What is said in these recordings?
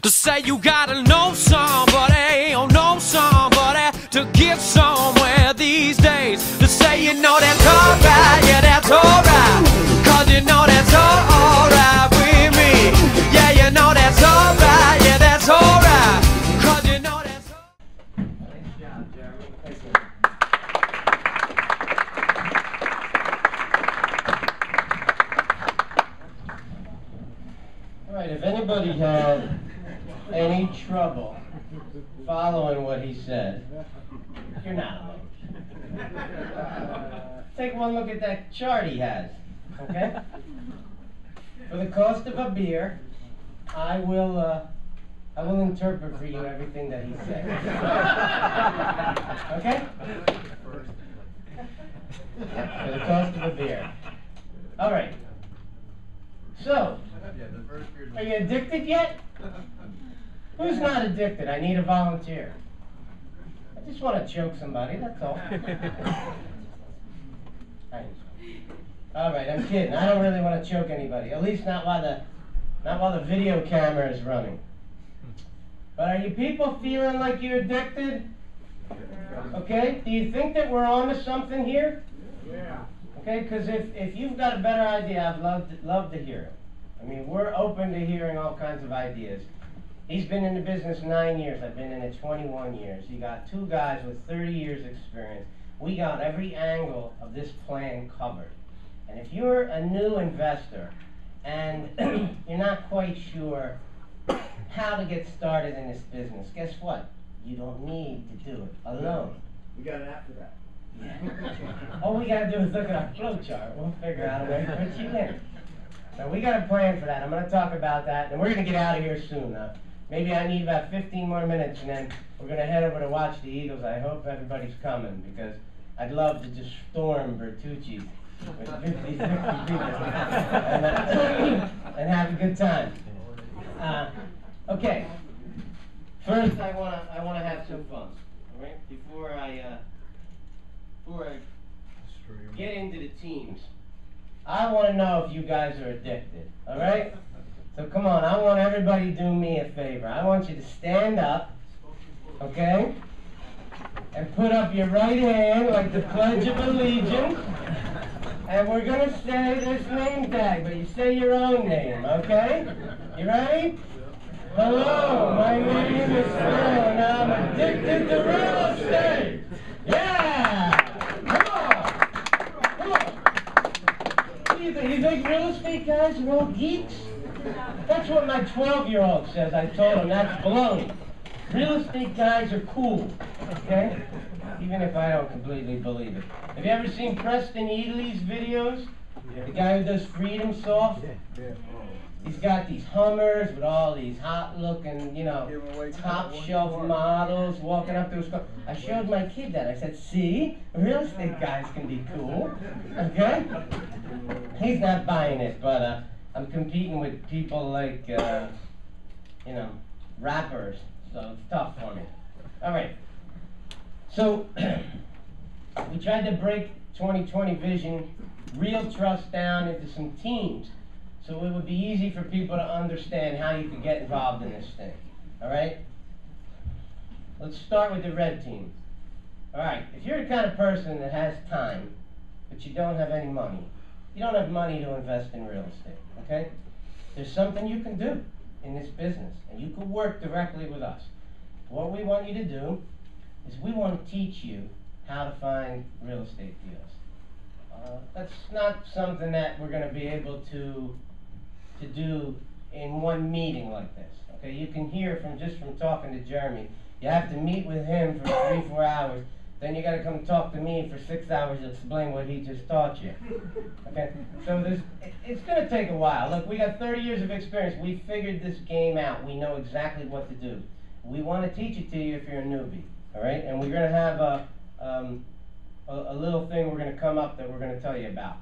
To say you gotta know somebody, or know somebody to get somewhere these days. To say you know that's alright, yeah that's alright, cause you know that's alright with me. Yeah, you know that's alright, yeah that's alright, cause you know that's alright. Nice job, Jeremy. Thank you. Alright, if anybody had any trouble following what he said, you're not alone. Take one look at that chart he has, okay? For the cost of a beer, I will interpret for you everything that he said. Okay? For the cost of a beer. Alright. So, are you addicted yet? Who's not addicted? I need a volunteer. I just want to choke somebody, that's all. Alright, I'm kidding. I don't really want to choke anybody. At least not while the video camera is running. But are you people feeling like you're addicted? Okay? Do you think that we're on to something here? Yeah. Okay, because if you've got a better idea, I'd love to hear it. I mean, we're open to hearing all kinds of ideas. He's been in the business 9 years. I've been in it 21 years. You got two guys with 30 years experience. We got every angle of this plan covered. And if you're a new investor and you're not quite sure how to get started in this business, guess what? You don't need to do it alone. We got an app for that. Yeah. All we got to do is look at our flow chart. We'll figure out a way to put you in. Now, we got a plan for that. I'm going to talk about that, and we're going to get out of here soon. Maybe I need about 15 more minutes, and then we're going to head over to watch the Eagles. I hope everybody's coming, because I'd love to just storm Bertucci with 50, 60 people and have a good time. Okay. First, I want to have some fun. All right? Before I get into the teams, I want to know if you guys are addicted. All right? So come on, I want everybody to do me a favor. I want you to stand up, okay? And put up your right hand like the Pledge of Allegiance. And we're going to say this name tag, but you say your own name, okay? You ready? Hello, my name is Phil, and I'm addicted to real estate. Yeah! Come on! What do you think? You think real estate guys are all geeks? That's what my 12-year-old says. I told him that's baloney. Real estate guys are cool, okay? Even if I don't completely believe it. Have you ever seen Preston Ely videos? The guy who does Freedom Soft? He's got these Hummers with all these hot-looking, you know, top-shelf models walking up to his car. I showed my kid that. I said, see? Real estate guys can be cool, okay? He's not buying it, but I'm competing with people like, you know, rappers, so it's tough for me. All right. So, we tried to break 2020 vision, real trust down into some teams, so it would be easy for people to understand how you could get involved in this thing. All right? Let's start with the red team. All right, if you're the kind of person that has time, but you don't have any money, you don't have money to invest in real estate, okay? There's something you can do in this business, and you can work directly with us. What we want you to do is we want to teach you how to find real estate deals. That's not something that we're going to be able to do in one meeting like this. Okay, you can hear just from talking to Jeremy. You have to meet with him for 3-4 hours. Then you got to come talk to me for 6 hours to explain what he just taught you. Okay, so it's going to take a while. Look, we got 30 years of experience. We figured this game out. We know exactly what to do. We want to teach it to you if you're a newbie. All right, and we're going to have a little thing we're going to come up that we're going to tell you about.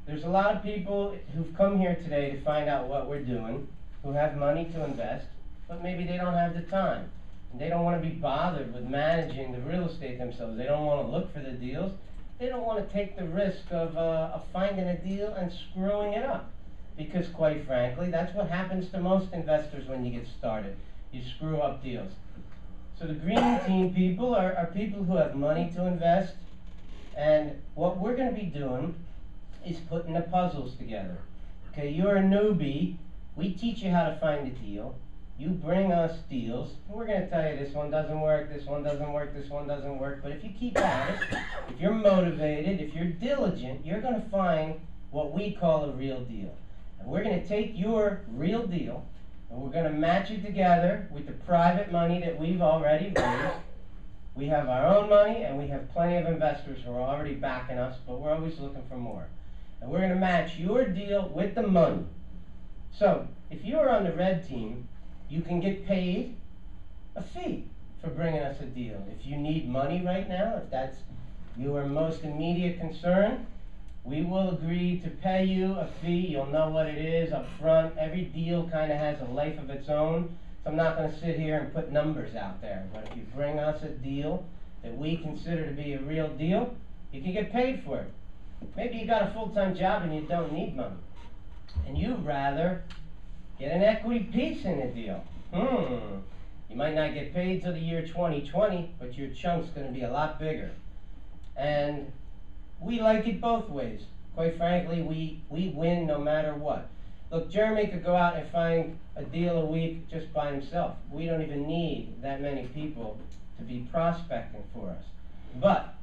There's a lot of people who've come here today to find out what we're doing, who have money to invest, but maybe they don't have the time. And they don't want to be bothered with managing the real estate themselves. They don't want to look for the deals. They don't want to take the risk of finding a deal and screwing it up. because quite frankly, that's what happens to most investors when you get started. You screw up deals. So the green team people are people who have money to invest, and what we're going to be doing is putting the puzzles together. Okay, you're a newbie. We teach you how to find a deal. You bring us deals, and we're going to tell you this one doesn't work, this one doesn't work, this one doesn't work. But if you keep at it, if you're motivated, if you're diligent, you're going to find what we call a real deal. And we're going to take your real deal, and we're going to match it together with the private money that we've already raised. We have our own money, and we have plenty of investors who are already backing us, but we're always looking for more. And we're going to match your deal with the money. So, if you're on the red team, you can get paid a fee for bringing us a deal. If you need money right now, if that's your most immediate concern, we will agree to pay you a fee. You'll know what it is up front. Every deal kind of has a life of its own. So I'm not going to sit here and put numbers out there. But if you bring us a deal that we consider to be a real deal, you can get paid for it. Maybe you got a full-time job and you don't need money, and you'd rather get an equity piece in the deal. You might not get paid till the year 2020, but your chunk's going to be a lot bigger. And we like it both ways. Quite frankly, we win no matter what. Look, Jeremy could go out and find a deal a week just by himself. We don't even need that many people to be prospecting for us. But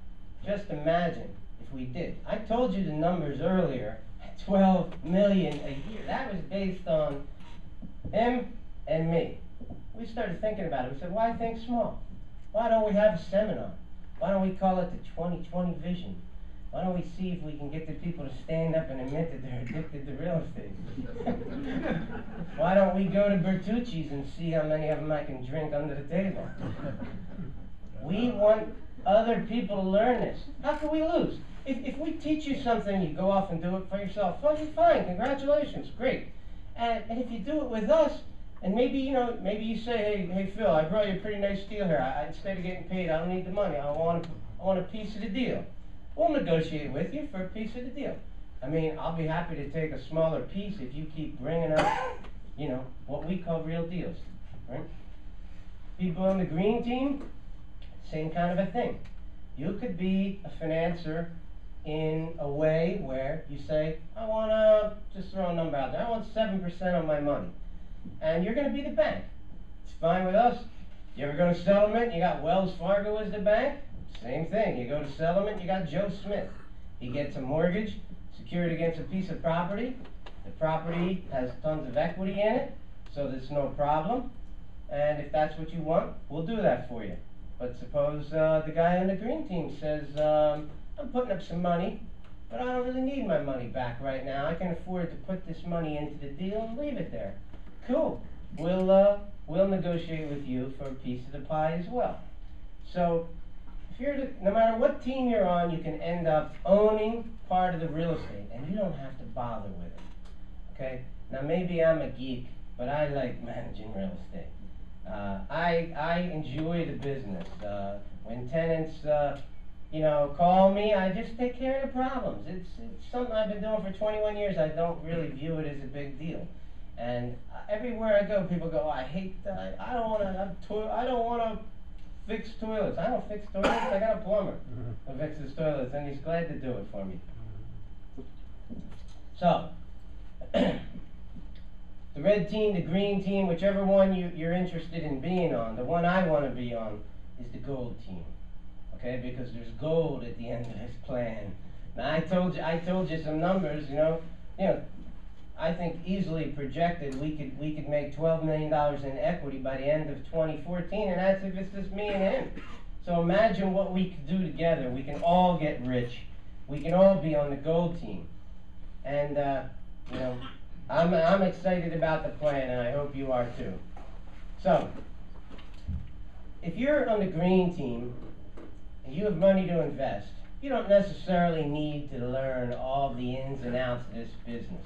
just imagine if we did. I told you the numbers earlier, 12 million a year. That was based on him and me. We started thinking about it. We said, why think small? Why don't we have a seminar? Why don't we call it the 2020 vision? Why don't we see if we can get the people to stand up and admit that they're addicted to real estate? Why don't we go to Bertucci's and see how many of them I can drink under the table? We want other people to learn this. How can we lose? If we teach you something, you go off and do it for yourself, fine, congratulations, great. And if you do it with us, and maybe you say, hey Phil, I brought you a pretty nice deal here. Instead of getting paid, I don't need the money. I want a piece of the deal. We'll negotiate with you for a piece of the deal. I mean, I'll be happy to take a smaller piece if you keep bringing us, what we call real deals, right? People on the green team, same kind of a thing. You could be a financer in a way where you say, I want to, just throw a number out there, I want 7% of my money. And you're going to be the bank. It's fine with us. You ever go to settlement, you got Wells Fargo as the bank? Same thing. You go to settlement, you got Joe Smith. He gets a mortgage secured against a piece of property. The property has tons of equity in it, so there's no problem. And if that's what you want, we'll do that for you. But suppose the guy on the green team says, I'm putting up some money, but I don't really need my money back right now. I can afford to put this money into the deal and leave it there. Cool. We'll negotiate with you for a piece of the pie as well. So, no matter what team you're on, you can end up owning part of the real estate, and you don't have to bother with it. Okay? Now maybe I'm a geek, but I like managing real estate. I enjoy the business. When tenants, call me, I just take care of the problems. It's something I've been doing for 21 years. I don't really view it as a big deal. And everywhere I go, people go, oh, I hate that. I don't want to fix toilets. I don't fix toilets. I got a plumber who fixes toilets, and he's glad to do it for me. So, the red team, the green team, whichever one you're interested in being on, the one I want to be on is the gold team. Okay, because there's gold at the end of this plan. Now I told you some numbers. I think easily projected we could make $12 million in equity by the end of 2014, and that's if it's just me and him. So imagine what we could do together. We can all get rich. We can all be on the gold team. And I'm excited about the plan, and I hope you are too. So, if you're on the green team and you have money to invest, you don't necessarily need to learn all the ins and outs of this business.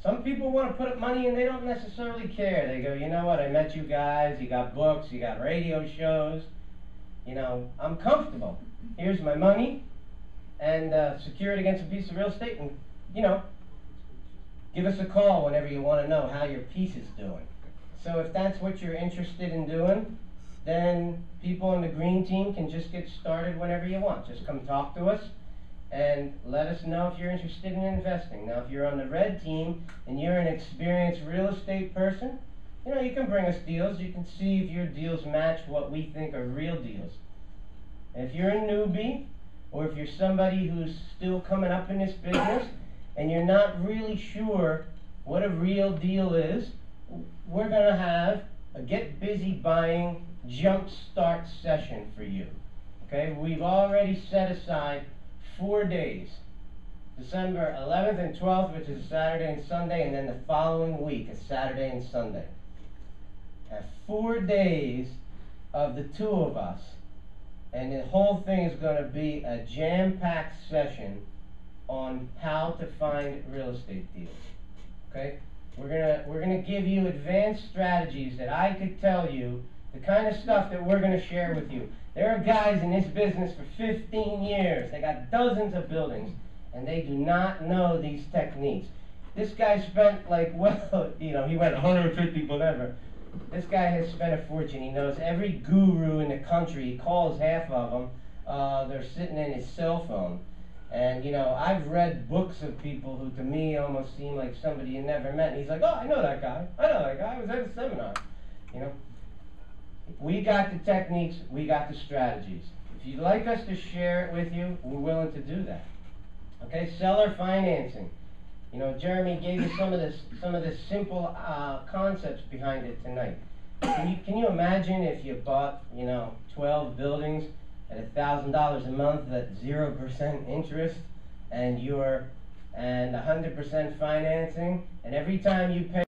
Some people want to put up money and they don't necessarily care. They go, you know what, I met you guys, you got books, you got radio shows. I'm comfortable. Here's my money, and secured against a piece of real estate, and, give us a call whenever you want to know how your piece is doing. So if that's what you're interested in doing, then people on the green team can just get started whenever you want. Just come talk to us and let us know if you're interested in investing. Now, if you're on the red team and you're an experienced real estate person, you know, you can bring us deals. You can see if your deals match what we think are real deals. And if you're a newbie, or if you're somebody who's still coming up in this business and you're not really sure what a real deal is, we're going to have a get busy buying jump start session for you. Okay, we've already set aside 4 days, December 11th and 12th, which is a Saturday and Sunday, and then the following week, a Saturday and Sunday. 4 days of the two of us, and the whole thing is going to be a jam-packed session on how to find real estate deals. Okay, we're gonna give you advanced strategies that I could tell you the kind of stuff that we're going to share with you. There are guys in this business for 15 years. They got dozens of buildings, and they do not know these techniques. This guy spent like, well, you know, he went 150 whatever. This guy has spent a fortune. He knows every guru in the country. He calls half of them. They're sitting in his cell phone. And, you know, I've read books of people who to me almost seem like somebody you never met. And he's like, oh, I know that guy. I know that guy. I was at a seminar. You know, we got the techniques. We got the strategies. If you'd like us to share it with you, we're willing to do that. Okay, seller financing. You know, Jeremy gave you some of the simple concepts behind it tonight. Can you imagine if you bought, you know, 12 buildings at $1,000 a month at 0% interest, and 100% financing, and every time you pay